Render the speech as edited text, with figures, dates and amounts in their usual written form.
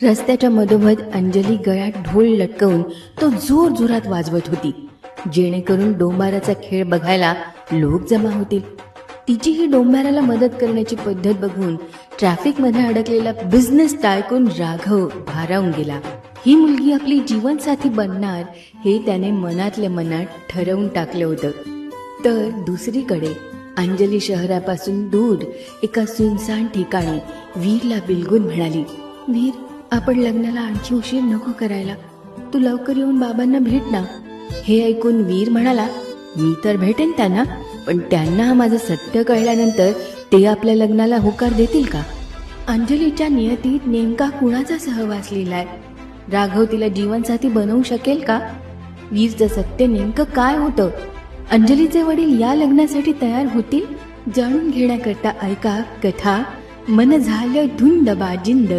रस्त्याच्या मधोमध अंजली गळ्यात ढोल लटकवून तो जोर जोरात वाजवत होती, जेणेकरून डोंबाराचा खेळ बघायला लोक जमा होतील. तिची ही डोंबाराला मदत करण्याची पद्धत बघून ट्रॅफिकमध्ये अडकलेला बिझनेस टायकून राघव भारावून गेला. ही मुलगी आपली जीवनसाथी बनणार हे त्याने मनातल्या मनात ठरवून टाकलं होतं. तर दुसरीकडे अंजली शहरापासून दूर एका सुनसान ठिकाणी वीरला बिलगून म्हणाली, वीर, आपण लग्नाला आणखी उशीर नको करायला. तू लवकर येऊन बाबांना भेट ना. हे ऐकून वीर म्हणाला, मी तर भेटेन त्यांना, पण त्यांना माझं सत्य कळल्यानंतर ते आपल्या लग्नाला होकार देतील का? अंजलीच्या नियतीत नेमका कुणाचा सहवास लिहिलाय? राघव तिला जीवनसाथी बनवू शकेल का? वीरचं सत्य नेमकं काय होतं? अंजलीचे वडील या लग्नासाठी तयार होतील? जाणून घेण्याकरता ऐका कथा मन झालं धुंद बाजिंद.